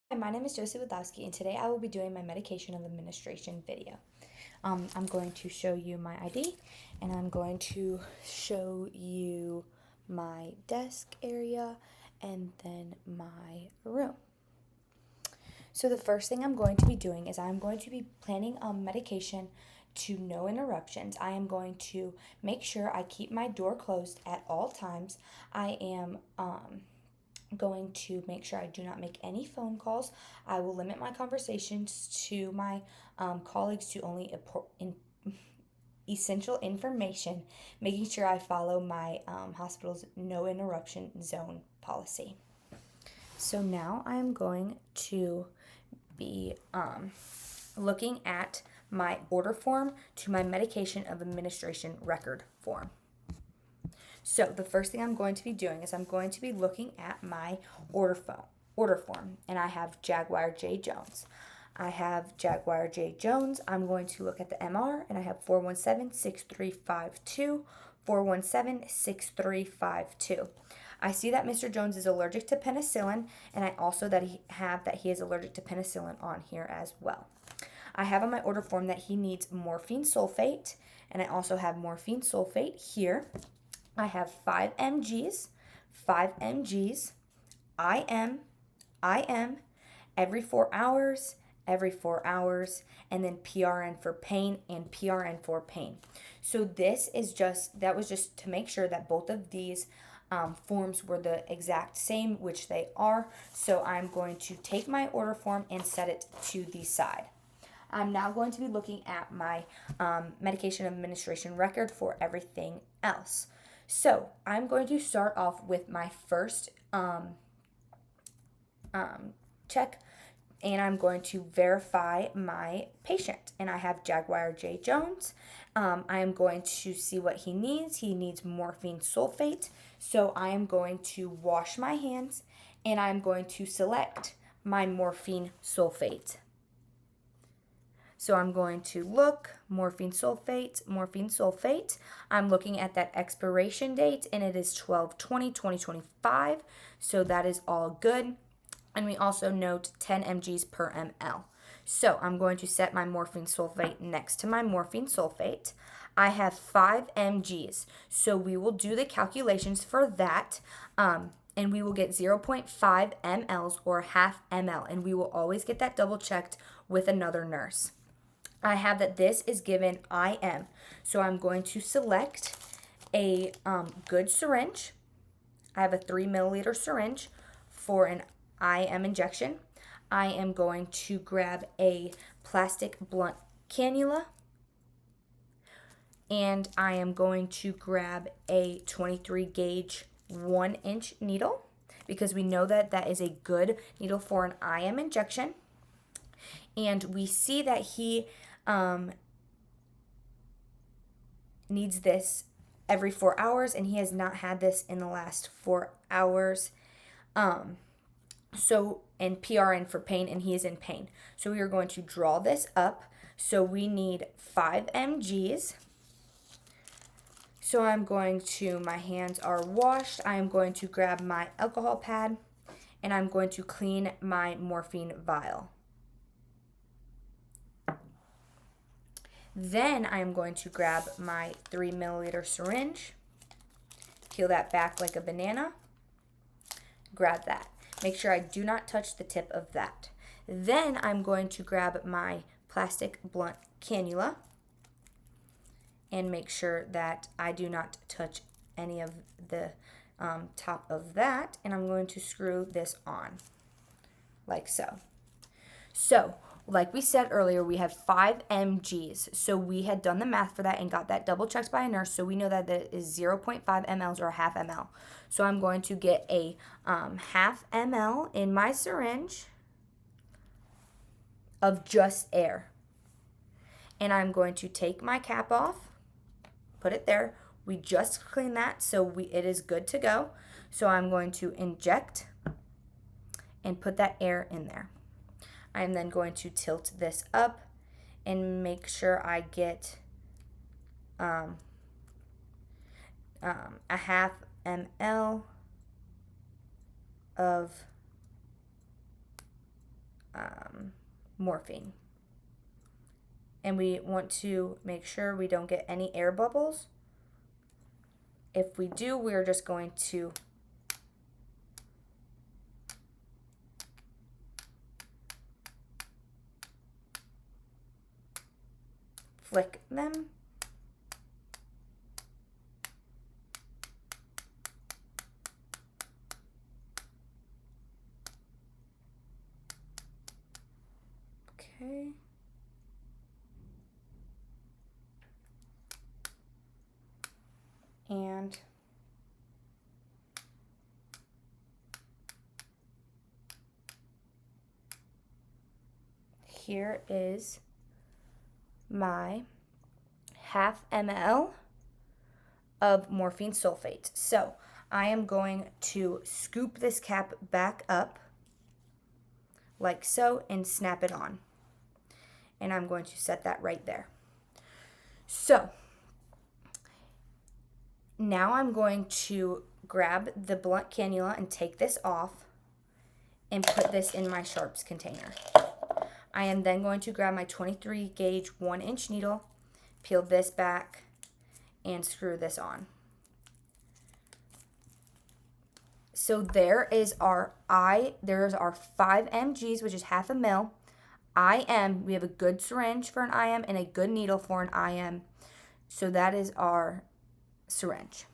Hi, my name is Widlowski, and today I will be doing my medication of administration video. I'm going to show you my ID, and I'm going to show you my desk area, and then my room. So the first thing I'm going to be doing is I'm going to be planning medication to no interruptions. I am going to make sure I keep my door closed at all times. I am going to make sure I do not make any phone calls. I will limit my conversations to my colleagues to only essential information, making sure I follow my hospital's no interruption zone policy. So now I'm going to be looking at my order form to my medication of administration record form. So the first thing I'm going to be doing is I'm going to be looking at my order form, and I have Jaguar J. Jones. I have Jaguar J. Jones. I'm going to look at the MR, and I have 417-6352, 417-6352. I see that Mr. Jones is allergic to penicillin, and I also that he is allergic to penicillin on here as well. I have on my order form that he needs morphine sulfate, and I also have morphine sulfate here. I have 5 mgs, IM, every 4 hours, and then PRN for pain and PRN for pain. So that was just to make sure that both of these forms were the exact same, which they are. So I'm going to take my order form and set it to the side. I'm now going to be looking at my medication administration record for everything else. So I'm going to start off with my first check, and I'm going to verify my patient. And I have Jaguar J. Jones. I am going to see what he needs. He needs morphine sulfate. So I am going to wash my hands, and I'm going to select my morphine sulfate. So I'm going to look, morphine sulfate. I'm looking at that expiration date, and it is 12/20/2025. So that is all good. And we also note 10 mgs per ml. So I'm going to set my morphine sulfate next to my morphine sulfate. I have 5 mgs. So we will do the calculations for that. And we will get 0.5 mLs or half ml. And we will always get that double checked with another nurse. I have that this is given IM. So I'm going to select a good syringe. I have a 3 milliliter syringe for an IM injection. I am going to grab a plastic blunt cannula. And I am going to grab a 23 gauge 1-inch needle, because we know that that is a good needle for an IM injection. And we see that he needs this every 4 hours, and he has not had this in the last 4 hours. And PRN for pain, and he is in pain. So we are going to draw this up. So we need 5 mgs. So my hands are washed. I am going to grab my alcohol pad, and I'm going to clean my morphine vial. Then I am going to grab my 3 milliliter syringe, peel that back like a banana, grab that. Make sure I do not touch the tip of that. Then I'm going to grab my plastic blunt cannula and make sure that I do not touch any of the top of that. And I'm going to screw this on like so. So, like we said earlier, we have 5 mgs. So we had done the math for that and got that double checked by a nurse. So we know that that is 0.5 mLs or a half ml. So I'm going to get a half ml in my syringe of just air. And I'm going to take my cap off, put it there. We just cleaned that, so it is good to go. So I'm going to inject and put that air in there. I'm then going to tilt this up and make sure I get a half ml of morphine. And we want to make sure we don't get any air bubbles. If we do, we're just going to flick them. Okay. And here is my ½ ml of morphine sulfate. So I am going to scoop this cap back up like so and snap it on. And I'm going to set that right there. So now I'm going to grab the blunt cannula and take this off and put this in my sharps container. I am then going to grab my 23 gauge 1-inch needle, peel this back, and screw this on. So there is our 5 mgs, which is ½ ml. IM, we have a good syringe for an IM and a good needle for an IM. So that is our syringe.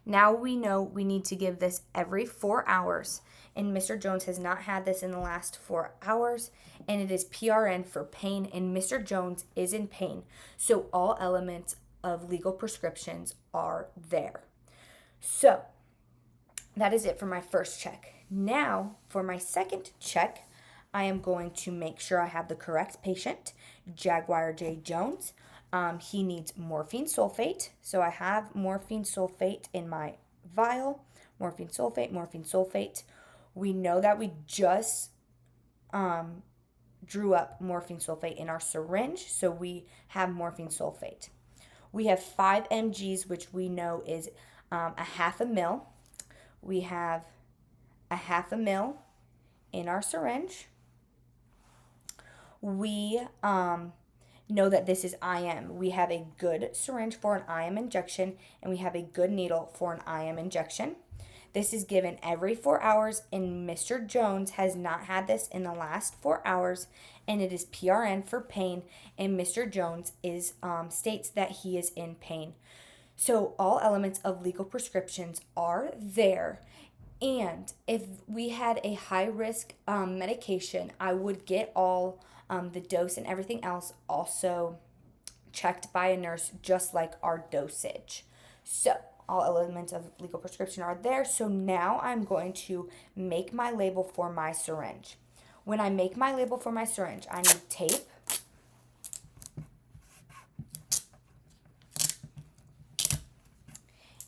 Now we know we need to give this every 4 hours, and Mr. Jones has not had this in the last 4 hours, and it is PRN for pain, and Mr. Jones is in pain. So all elements of legal prescriptions are there. So that is it for my first check. Now for my second check, I am going to make sure I have the correct patient, Jaguar J. Jones. He needs morphine sulfate. So I have morphine sulfate in my vial. Morphine sulfate, morphine sulfate. We know that we just drew up morphine sulfate in our syringe, so we have morphine sulfate. We have 5 mgs, which we know is a ½ ml. We have a ½ ml in our syringe. We know that this is IM. We have a good syringe for an IM injection, and we have a good needle for an IM injection. This is given every 4 hours, and Mr. Jones has not had this in the last 4 hours, and it is PRN for pain, and Mr. Jones is states that he is in pain. So all elements of legal prescriptions are there. And if we had a high-risk medication, I would get all the dose and everything else also checked by a nurse, just like our dosage. So all elements of legal prescription are there. So now I'm going to make my label for my syringe. When I make my label for my syringe, I need tape,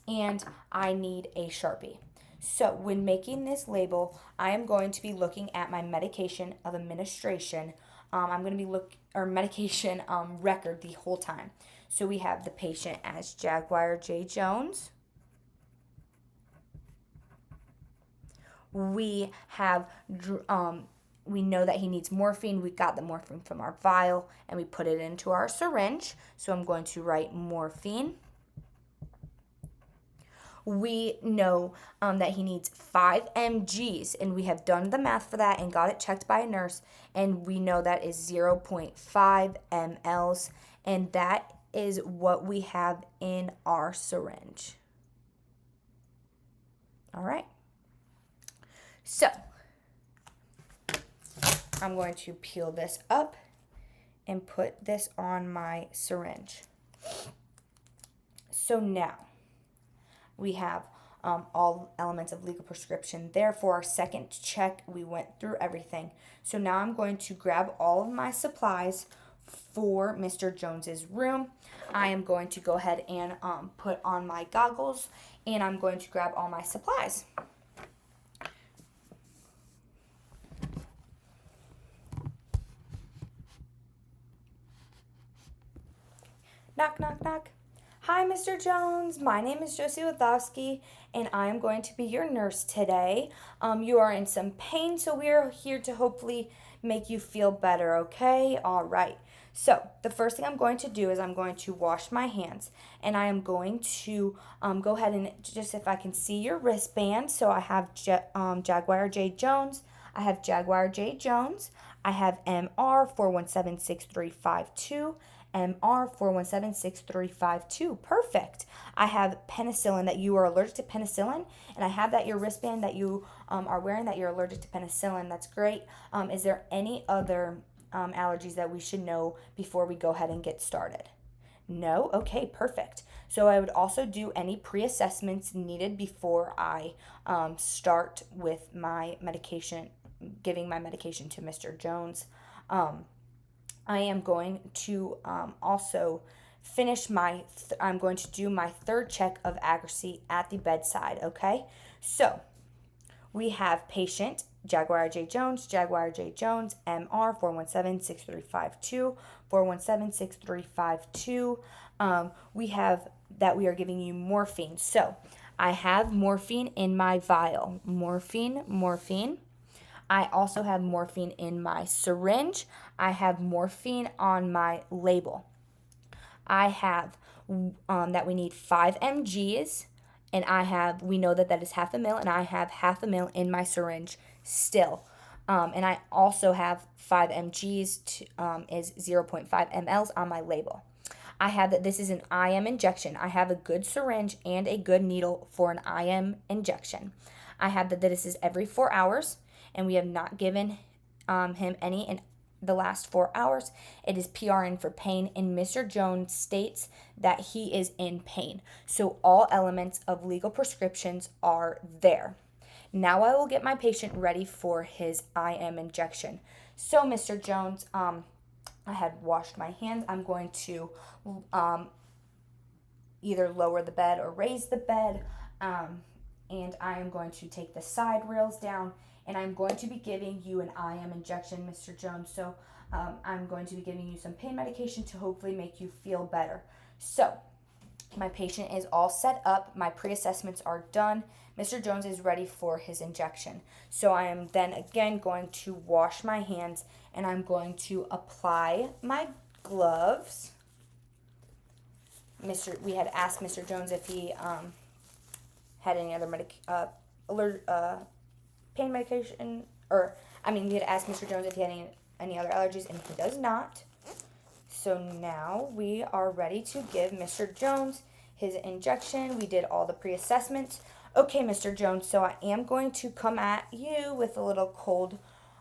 and I need a Sharpie. So when making this label, I am going to be looking at my medication of administration. I'm going to be medication record the whole time. So we have the patient as Jaguar J. Jones. We have we know that he needs morphine. We got the morphine from our vial and we put it into our syringe. So I'm going to write morphine. We know that he needs 5 mgs, and we have done the math for that and got it checked by a nurse, and we know that is 0.5 mLs, and that is what we have in our syringe. All right. So I'm going to peel this up and put this on my syringe. So now we have all elements of legal prescription there. For our second check, we went through everything. So now I'm going to grab all of my supplies for Mr. Jones's room. I am going to go ahead and put on my goggles, and I'm going to grab all my supplies. Knock, knock, knock. Hi, Mr. Jones. My name is Josie Widlowski, and I am going to be your nurse today. You are in some pain, so we are here to hopefully make you feel better, okay? All right. So, the first thing I'm going to do is I'm going to wash my hands, and I am going to go ahead and just, if I can see your wristband. So, I have Jaguar J. Jones. I have Jaguar J. Jones. I have MR 4176352. MR 4176352. Perfect. I have penicillin, that you are allergic to penicillin, and I have that your wristband that you are wearing that you're allergic to penicillin. That's great. Is there any other allergies that we should know before we go ahead and get started? No? Okay, perfect. So I would also do any pre-assessments needed before I start with my medication, giving my medication to Mr. Jones. I am going to also I'm going to do my third check of accuracy at the bedside, okay? So, we have patient Jaguar J. Jones, Jaguar J. Jones, MR 4176352, 4176352. We have that we are giving you morphine. So, I have morphine in my vial. Morphine. I also have morphine in my syringe. I have morphine on my label. I have that we need 5 mgs, and we know that is half a mil, and I have half a mil in my syringe still. And I also have 5 mgs is 0.5 mLs on my label. I have that this is an IM injection. I have a good syringe and a good needle for an IM injection. I have that this is every 4 hours, and we have not given him any in the last 4 hours. It is PRN for pain, and Mr. Jones states that he is in pain. So all elements of legal prescriptions are there. Now I will get my patient ready for his IM injection. So, Mr. Jones, I had washed my hands. I'm going to either lower the bed or raise the bed, and I am going to take the side rails down, and I'm going to be giving you an IM injection, Mr. Jones. So I'm going to be giving you some pain medication to hopefully make you feel better. So my patient is all set up. My pre-assessments are done. Mr. Jones is ready for his injection. So I am then again going to wash my hands, and I'm going to apply my gloves. We had asked Mr. Jones if he had any other pain medication, we had asked Mr. Jones if he had any other allergies, and he does not. So now we are ready to give Mr. Jones his injection. We did all the pre-assessments. Okay, Mr. Jones, so I am going to come at you with a little cold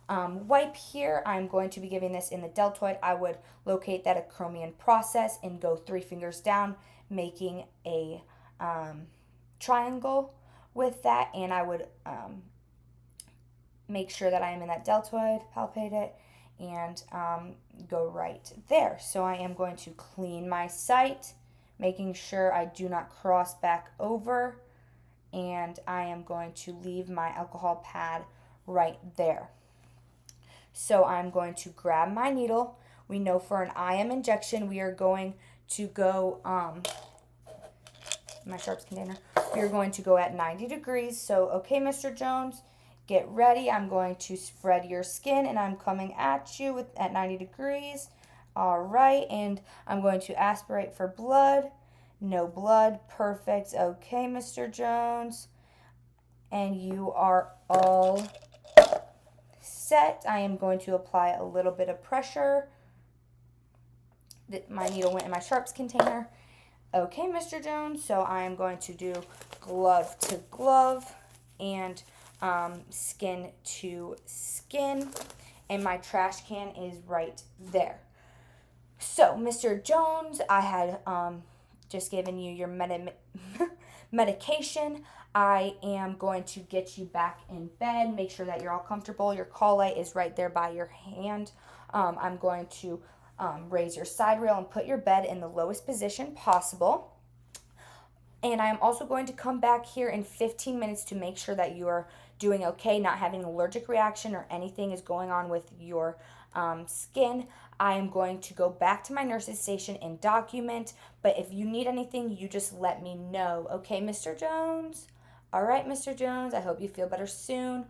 wipe here. I'm going to be giving this in the deltoid. I would locate that acromion process and go 3 fingers down, making a triangle with that, and I would make sure that I am in that deltoid, palpate it, and go right there. So I am going to clean my site, making sure I do not cross back over, and I am going to leave my alcohol pad right there. So I'm going to grab my needle. We know for an IM injection, we are going to go, my sharps container, we are going to go at 90 degrees. So, okay, Mr. Jones, get ready. I'm going to spread your skin, and I'm coming at you at 90 degrees. All right, and I'm going to aspirate for blood. No blood. Perfect. Okay, Mr. Jones. And you are all set. I am going to apply a little bit of pressure. My needle went in my sharps container. Okay, Mr. Jones, so I am going to do glove to glove and skin to skin, and my trash can is right there. So, Mr. Jones, I had just given you your medication. I am going to get you back in bed. Make sure that you're all comfortable. Your call light is right there by your hand. I'm going to raise your side rail and put your bed in the lowest position possible. And I'm also going to come back here in 15 minutes to make sure that you are doing okay, not having an allergic reaction or anything is going on with your skin, I am going to go back to my nurse's station and document. But if you need anything, you just let me know. Okay, Mr. Jones? All right, Mr. Jones, I hope you feel better soon.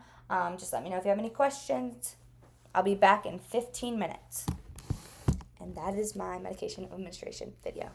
Just let me know if you have any questions. I'll be back in 15 minutes. And that is my medication administration video.